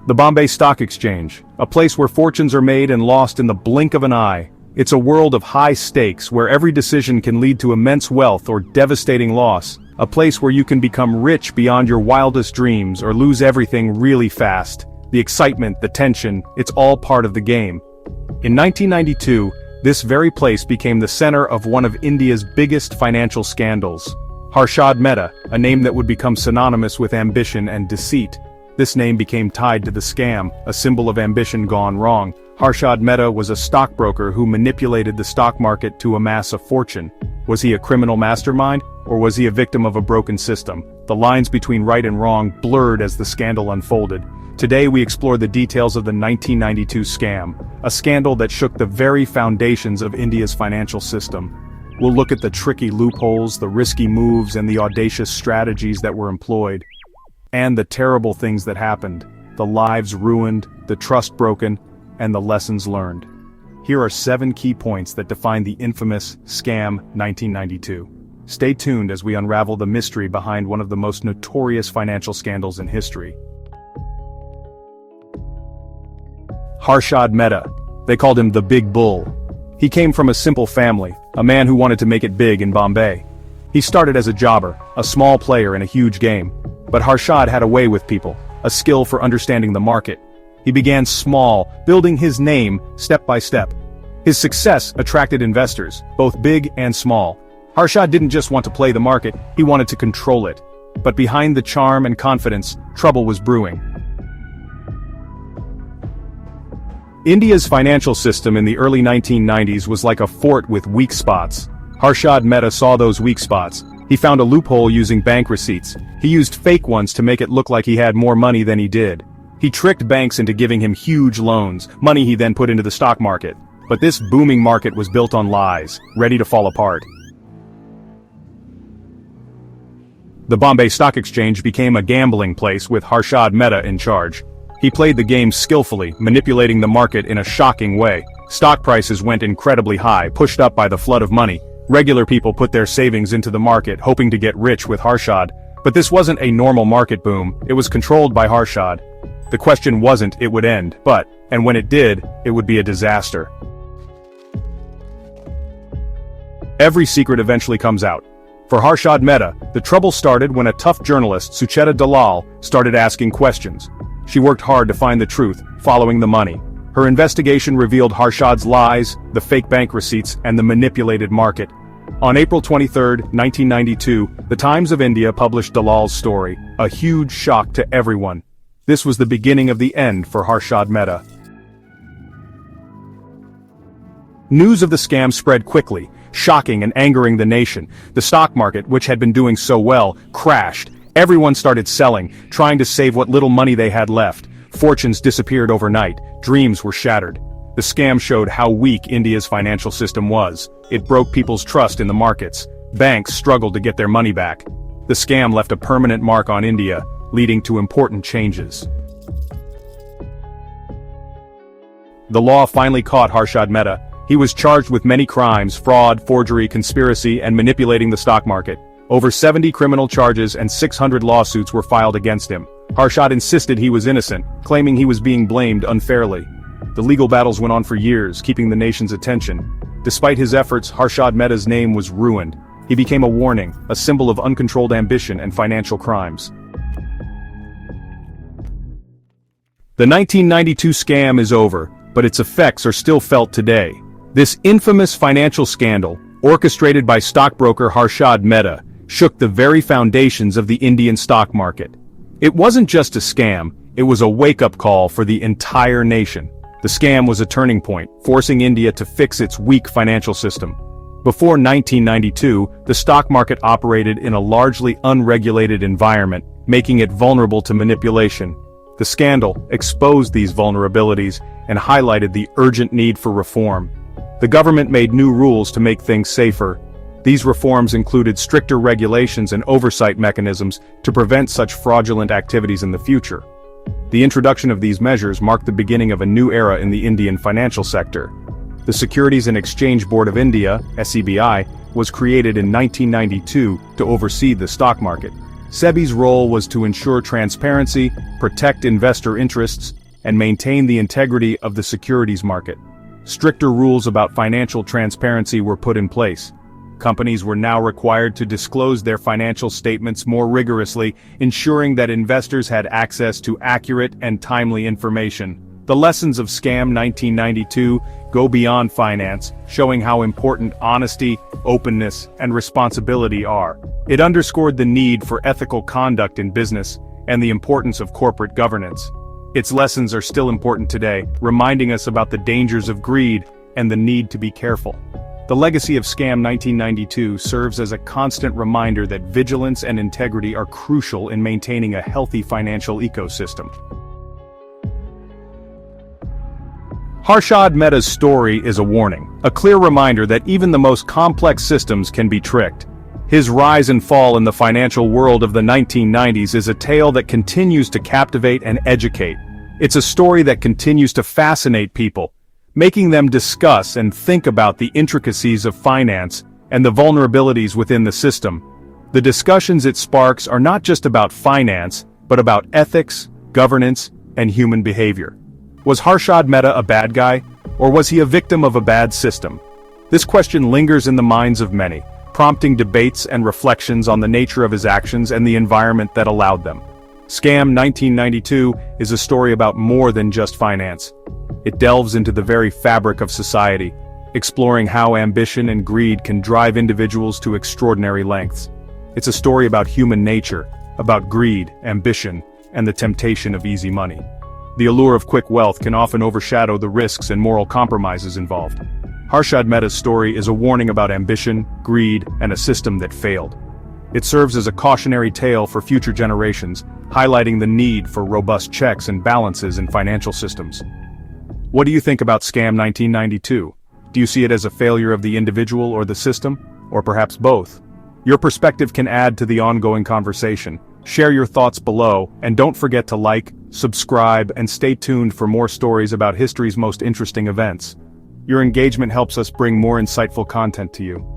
The Bombay Stock Exchange, a place where fortunes are made and lost in the blink of an eye. It's a world of high stakes where every decision can lead to immense wealth or devastating loss. A place where you can become rich beyond your wildest dreams or lose everything really fast. The excitement, the tension, it's all part of the game. In 1992, this very place became the center of one of India's biggest financial scandals. Harshad Mehta, a name that would become synonymous with ambition and deceit. This name became tied to the scam, a symbol of ambition gone wrong. Harshad Mehta was a stockbroker who manipulated the stock market to amass a fortune. Was he a criminal mastermind, or was he a victim of a broken system? The lines between right and wrong blurred as the scandal unfolded. Today we explore the details of the 1992 scam, a scandal that shook the very foundations of India's financial system. We'll look at the tricky loopholes, the risky moves, and the audacious strategies that were employed. And the terrible things that happened, the lives ruined, the trust broken, and the lessons learned. Here are 7 key points that define the infamous Scam 1992. Stay tuned as we unravel the mystery behind one of the most notorious financial scandals in history. Harshad Mehta. They called him the Big Bull. He came from a simple family, a man who wanted to make it big in Bombay. He started as a jobber, a small player in a huge game. But Harshad had a way with people, a skill for understanding the market. He began small, building his name step by step. His success attracted investors, both big and small. Harshad didn't just want to play the market, he wanted to control it. But behind the charm and confidence, trouble was brewing. India's financial system in the early 1990s was like a fort with weak spots. Harshad Mehta saw those weak spots. He found a loophole using bank receipts. He used fake ones to make it look like he had more money than he did. He tricked banks into giving him huge loans, money he then put into the stock market. But this booming market was built on lies, ready to fall apart. The Bombay Stock Exchange became a gambling place with Harshad Mehta in charge. He played the game skillfully, manipulating the market in a shocking way. Stock prices went incredibly high, pushed up by the flood of money. Regular people put their savings into the market, hoping to get rich with Harshad. But this wasn't a normal market boom, it was controlled by Harshad. The question wasn't it would end, but, and when it did, it would be a disaster. Every secret eventually comes out. For Harshad Mehta, the trouble started when a tough journalist, Sucheta Dalal, started asking questions. She worked hard to find the truth, following the money. Her investigation revealed Harshad's lies, the fake bank receipts, and the manipulated market. On April 23, 1992, the Times of India published Dalal's story, a huge shock to everyone. This was the beginning of the end for Harshad Mehta. News of the scam spread quickly, shocking and angering the nation. The stock market, which had been doing so well, crashed. Everyone started selling, trying to save what little money they had left. Fortunes disappeared overnight, dreams were shattered. The scam showed how weak India's financial system was. It broke people's trust in the markets. Banks struggled to get their money back. The scam left a permanent mark on India, leading to important changes. The law finally caught Harshad Mehta. He was charged with many crimes: fraud, forgery, conspiracy, and manipulating the stock market. Over 70 criminal charges and 600 lawsuits were filed against him. Harshad insisted he was innocent, claiming he was being blamed unfairly. The legal battles went on for years, keeping the nation's attention. Despite his efforts, Harshad Mehta's name was ruined. He became a warning, a symbol of uncontrolled ambition and financial crimes. The 1992 scam is over, but its effects are still felt today. This infamous financial scandal, orchestrated by stockbroker Harshad Mehta, shook the very foundations of the Indian stock market. It wasn't just a scam, it was a wake-up call for the entire nation. The scam was a turning point, forcing India to fix its weak financial system. Before 1992, the stock market operated in a largely unregulated environment, making it vulnerable to manipulation. The scandal exposed these vulnerabilities and highlighted the urgent need for reform. The government made new rules to make things safer. These reforms included stricter regulations and oversight mechanisms to prevent such fraudulent activities in the future. The introduction of these measures marked the beginning of a new era in the Indian financial sector. The Securities and Exchange Board of India, SEBI, was created in 1992 to oversee the stock market. SEBI's role was to ensure transparency, protect investor interests, and maintain the integrity of the securities market. Stricter rules about financial transparency were put in place. Companies were now required to disclose their financial statements more rigorously, ensuring that investors had access to accurate and timely information. The lessons of Scam 1992 go beyond finance, showing how important honesty, openness, and responsibility are. It underscored the need for ethical conduct in business and the importance of corporate governance. Its lessons are still important today, reminding us about the dangers of greed and the need to be careful. The legacy of Scam 1992 serves as a constant reminder that vigilance and integrity are crucial in maintaining a healthy financial ecosystem. Harshad Mehta's story is a warning, a clear reminder that even the most complex systems can be tricked. His rise and fall in the financial world of the 1990s is a tale that continues to captivate and educate. It's a story that continues to fascinate people, making them discuss and think about the intricacies of finance and the vulnerabilities within the system. The discussions it sparks are not just about finance, but about ethics, governance, and human behavior. Was Harshad Mehta a bad guy, or was he a victim of a bad system? This question lingers in the minds of many, prompting debates and reflections on the nature of his actions and the environment that allowed them. Scam 1992 is a story about more than just finance. It delves into the very fabric of society, exploring how ambition and greed can drive individuals to extraordinary lengths. It's a story about human nature, about greed, ambition, and the temptation of easy money. The allure of quick wealth can often overshadow the risks and moral compromises involved. Harshad Mehta's story is a warning about ambition, greed, and a system that failed. It serves as a cautionary tale for future generations, highlighting the need for robust checks and balances in financial systems. What do you think about Scam 1992? Do you see it as a failure of the individual or the system, or perhaps both? Your perspective can add to the ongoing conversation. Share your thoughts below, and don't forget to like, subscribe, and stay tuned for more stories about history's most interesting events. Your engagement helps us bring more insightful content to you.